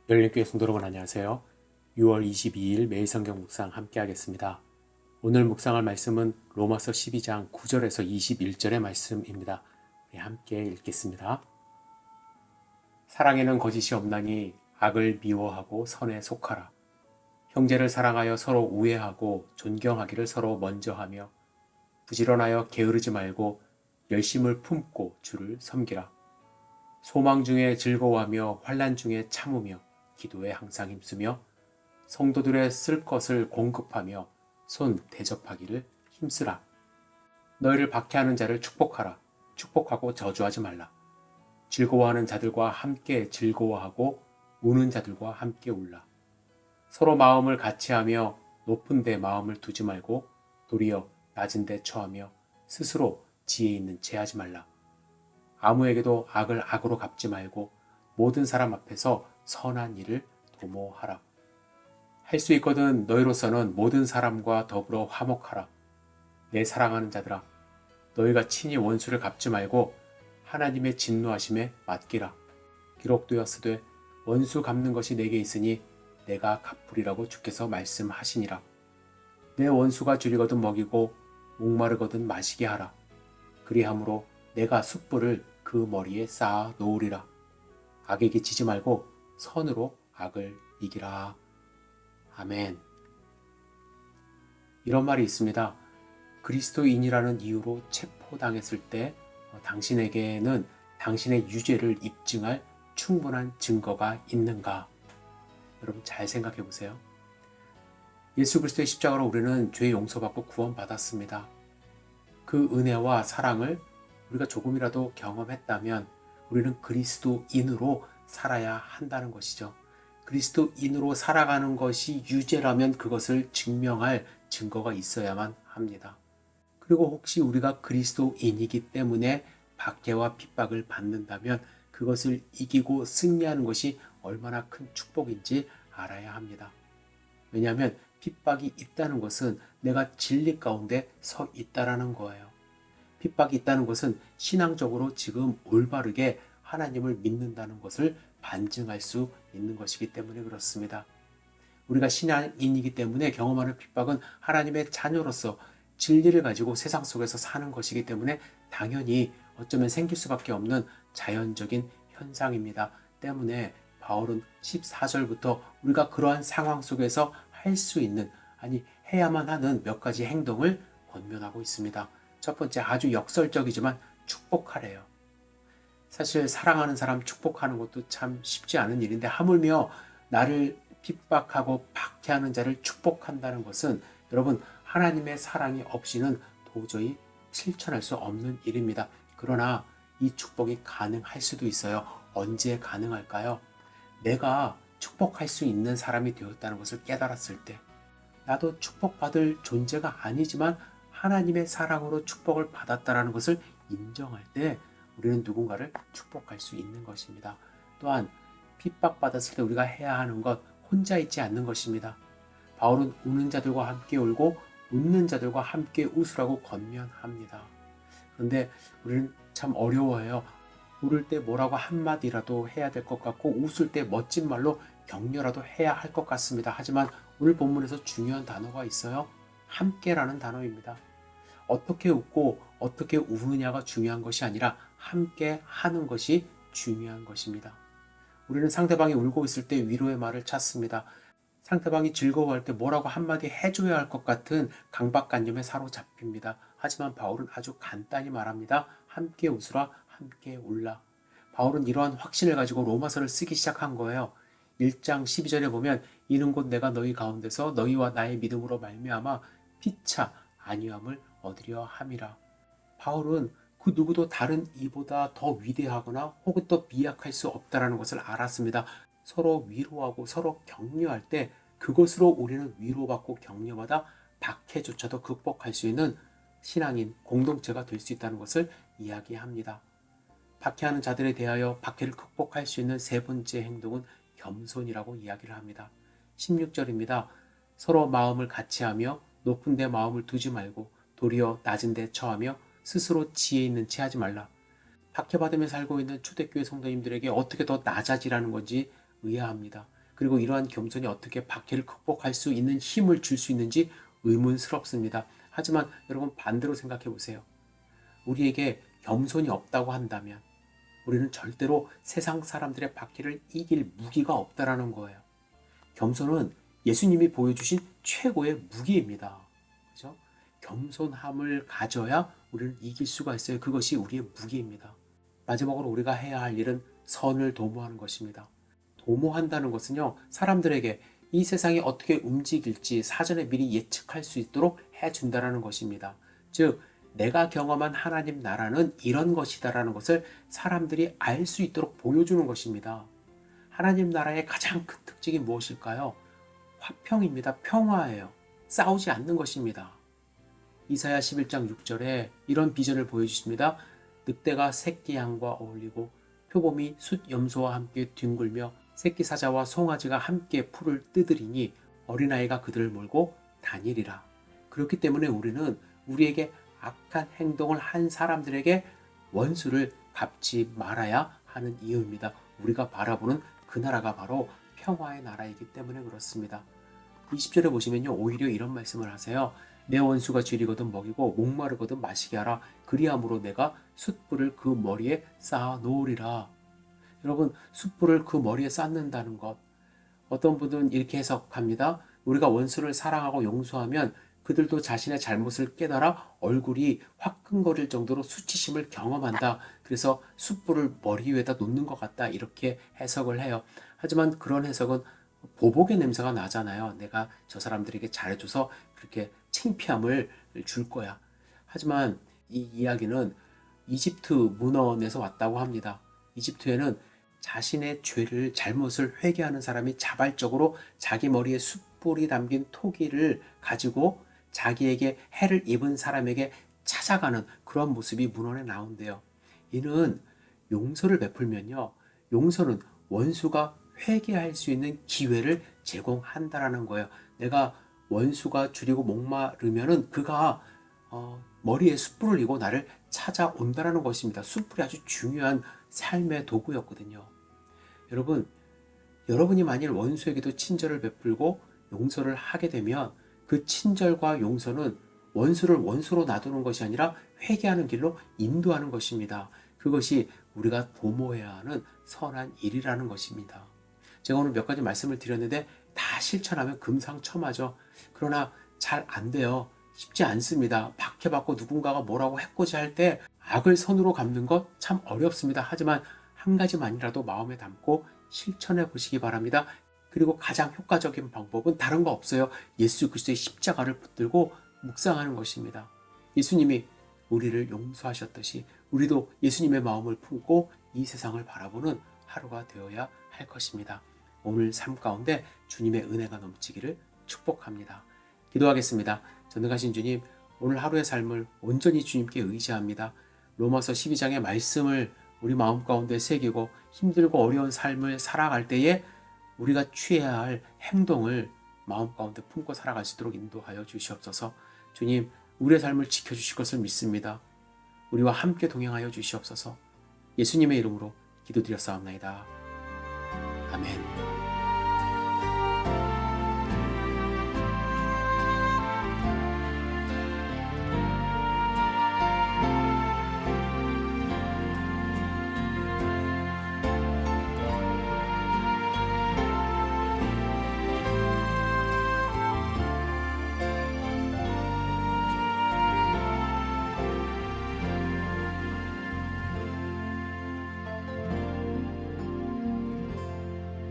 열린교회 성도 여러분 안녕하세요. 6월 22일 매일 성경 묵상 함께 하겠습니다. 오늘 묵상할 말씀은 로마서 12장 9절에서 21절의 말씀입니다. 우리 함께 읽겠습니다. 사랑에는 거짓이 없나니 악을 미워하고 선에 속하라. 형제를 사랑하여 서로 우애하고 존경하기를 서로 먼저 하며 부지런하여 게으르지 말고 열심을 품고 주를 섬기라. 소망 중에 즐거워하며 환난 중에 참으며 기도에 항상 힘쓰며 성도들의 쓸 것을 공급하며 손 대접하기를 힘쓰라. 너희를 박해하는 자를 축복하라. 축복하고 저주하지 말라. 즐거워하는 자들과 함께 즐거워하고 우는 자들과 함께 울라. 서로 마음을 같이하며 높은 데 마음을 두지 말고 도리어 낮은 데 처하며 스스로 지혜 있는 채 하지 말라. 아무에게도 악을 악으로 갚지 말고 모든 사람 앞에서 선한 일을 도모하라. 할 수 있거든 너희로서는 모든 사람과 더불어 화목하라. 내 사랑하는 자들아, 너희가 친히 원수를 갚지 말고 하나님의 진노하심에 맡기라. 기록되었으되 원수 갚는 것이 내게 있으니 내가 갚으리라고 주께서 말씀하시니라. 내 원수가 줄이거든 먹이고 목마르거든 마시게 하라. 그리함으로 내가 숯불을 그 머리에 쌓아 놓으리라. 악에게 지지 말고 선으로 악을 이기라. 아멘. 이런 말이 있습니다. 그리스도인이라는 이유로 체포당했을 때 당신에게는 당신의 유죄를 입증할 충분한 증거가 있는가? 여러분 잘 생각해 보세요. 예수 그리스도의 십자가로 우리는 죄 용서받고 구원받았습니다. 그 은혜와 사랑을 우리가 조금이라도 경험했다면 우리는 그리스도인으로 살아야 한다는 것이죠. 그리스도인으로 살아가는 것이 유죄라면 그것을 증명할 증거가 있어야만 합니다. 그리고 혹시 우리가 그리스도인이기 때문에 박해와 핍박을 받는다면 그것을 이기고 승리하는 것이 얼마나 큰 축복인지 알아야 합니다. 왜냐하면 핍박이 있다는 것은 내가 진리 가운데 서 있다라는 거예요. 핍박이 있다는 것은 신앙적으로 지금 올바르게 하나님을 믿는다는 것을 반증할 수 있는 것이기 때문에 그렇습니다. 우리가 신앙인이기 때문에 경험하는 핍박은 하나님의 자녀로서 진리를 가지고 세상 속에서 사는 것이기 때문에 당연히 어쩌면 생길 수밖에 없는 자연적인 현상입니다. 때문에 바울은 14절부터 우리가 그러한 상황 속에서 할 수 있는, 아니 해야만 하는 몇 가지 행동을 권면하고 있습니다. 첫 번째, 아주 역설적이지만 축복하래요. 사실 사랑하는 사람 축복하는 것도 참 쉽지 않은 일인데 하물며 나를 핍박하고 박해하는 자를 축복한다는 것은 여러분 하나님의 사랑이 없이는 도저히 실천할 수 없는 일입니다. 그러나 이 축복이 가능할 수도 있어요. 언제 가능할까요? 내가 축복할 수 있는 사람이 되었다는 것을 깨달았을 때, 나도 축복받을 존재가 아니지만 하나님의 사랑으로 축복을 받았다는 것을 인정할 때 우리는 누군가를 축복할 수 있는 것입니다. 또한 핍박받았을 때 우리가 해야 하는 것, 혼자 있지 않는 것입니다. 바울은 우는 자들과 함께 울고 웃는 자들과 함께 웃으라고 권면합니다. 그런데 우리는 참 어려워해요. 울을 때 뭐라고 한마디라도 해야 될 것 같고 웃을 때 멋진 말로 격려라도 해야 할 것 같습니다. 하지만 오늘 본문에서 중요한 단어가 있어요. 함께라는 단어입니다. 어떻게 웃고 어떻게 우느냐가 중요한 것이 아니라 함께 하는 것이 중요한 것입니다. 우리는 상대방이 울고 있을 때 위로의 말을 찾습니다. 상대방이 즐거워할 때 뭐라고 한마디 해줘야 할 것 같은 강박관념에 사로잡힙니다. 하지만 바울은 아주 간단히 말합니다. 함께 웃으라, 함께 울라. 바울은 이러한 확신을 가지고 로마서를 쓰기 시작한 거예요. 1장 12절에 보면 이는 곧 내가 너희 가운데서 너희와 나의 믿음으로 말미암아 피차 안위함을 얻으려 함이라. 바울은 그 누구도 다른 이보다 더 위대하거나 혹은 더 미약할 수 없다는 것을 알았습니다. 서로 위로하고 서로 격려할 때 그것으로 우리는 위로받고 격려받아 박해조차도 극복할 수 있는 신앙인 공동체가 될 수 있다는 것을 이야기합니다. 박해하는 자들에 대하여 박해를 극복할 수 있는 세 번째 행동은 겸손이라고 이야기를 합니다. 16절입니다. 서로 마음을 같이하며 높은 데 마음을 두지 말고 도리어 낮은 데 처하며 스스로 지혜 있는 채 하지 말라. 박해받으며 살고 있는 초대교회 성도님들에게 어떻게 더 낮아지라는 건지 의아합니다. 그리고 이러한 겸손이 어떻게 박해를 극복할 수 있는 힘을 줄 수 있는지 의문스럽습니다. 하지만 여러분 반대로 생각해 보세요. 우리에게 겸손이 없다고 한다면 우리는 절대로 세상 사람들의 박해를 이길 무기가 없다라는 거예요. 겸손은 예수님이 보여주신 최고의 무기입니다. 그죠? 겸손함을 가져야 우리는 이길 수가 있어요. 그것이 우리의 무기입니다. 마지막으로 우리가 해야 할 일은 선을 도모하는 것입니다. 도모한다는 것은요, 사람들에게 이 세상이 어떻게 움직일지 사전에 미리 예측할 수 있도록 해준다는 것입니다. 즉, 내가 경험한 하나님 나라는 이런 것이다라는 것을 사람들이 알 수 있도록 보여주는 것입니다. 하나님 나라의 가장 큰 특징이 무엇일까요? 화평입니다. 평화예요. 싸우지 않는 것입니다. 이사야 11장 6절에 이런 비전을 보여주십니다. 늑대가 새끼 양과 어울리고 표범이 숫 염소와 함께 뒹굴며 새끼 사자와 송아지가 함께 풀을 뜯으리니 어린아이가 그들을 몰고 다니리라. 그렇기 때문에 우리는 우리에게 악한 행동을 한 사람들에게 원수를 갚지 말아야 하는 이유입니다. 우리가 바라보는 그 나라가 바로 평화의 나라이기 때문에 그렇습니다. 20절에 보시면요, 오히려 이런 말씀을 하세요. 내 원수가 쥐리거든 먹이고 목마르거든 마시게 하라. 그리함으로 내가 숯불을 그 머리에 쌓아 놓으리라. 여러분, 숯불을 그 머리에 쌓는다는 것, 어떤 분은 이렇게 해석합니다. 우리가 원수를 사랑하고 용서하면 그들도 자신의 잘못을 깨달아 얼굴이 화끈거릴 정도로 수치심을 경험한다. 그래서 숯불을 머리 위에다 놓는 것 같다. 이렇게 해석을 해요. 하지만 그런 해석은 보복의 냄새가 나잖아요. 내가 저 사람들에게 잘해줘서 그렇게 창피함을 줄 거야. 하지만 이 이야기는 이집트 문헌에서 왔다고 합니다. 이집트에는 자신의 죄를, 잘못을 회개하는 사람이 자발적으로 자기 머리에 숯불이 담긴 토기를 가지고 자기에게 해를 입은 사람에게 찾아가는 그런 모습이 문헌에 나온대요. 이는 용서를 베풀면요, 용서는 원수가 회개할 수 있는 기회를 제공한다라는 거예요. 내가 원수가 줄이고 목마르면은 그가 머리에 숯불을 이고 나를 찾아온다라는 것입니다. 숯불이 아주 중요한 삶의 도구였거든요. 여러분, 여러분이 만일 원수에게도 친절을 베풀고 용서를 하게 되면 그 친절과 용서는 원수를 원수로 놔두는 것이 아니라 회개하는 길로 인도하는 것입니다. 그것이 우리가 도모해야 하는 선한 일이라는 것입니다. 제가 오늘 몇 가지 말씀을 드렸는데 다 실천하면 금상첨화죠. 그러나 잘 안 돼요. 쉽지 않습니다. 박해받고 누군가가 뭐라고 해코지 할 때 악을 선으로 갚는 것 참 어렵습니다. 하지만 한 가지만이라도 마음에 담고 실천해 보시기 바랍니다. 그리고 가장 효과적인 방법은 다른 거 없어요. 예수 그리스도의 십자가를 붙들고 묵상하는 것입니다. 예수님이 우리를 용서하셨듯이 우리도 예수님의 마음을 품고 이 세상을 바라보는 하루가 되어야 할 것입니다. 오늘 삶 가운데 주님의 은혜가 넘치기를 축복합니다. 기도하겠습니다. 전능하신 주님, 오늘 하루의 삶을 온전히 주님께 의지합니다. 로마서 12장의 말씀을 우리 마음 가운데 새기고 힘들고 어려운 삶을 살아갈 때에 우리가 취해야 할 행동을 마음 가운데 품고 살아갈 수 있도록 인도하여 주시옵소서. 주님, 우리의 삶을 지켜주실 것을 믿습니다. 우리와 함께 동행하여 주시옵소서. 예수님의 이름으로 기도드렸사옵나이다. 아멘.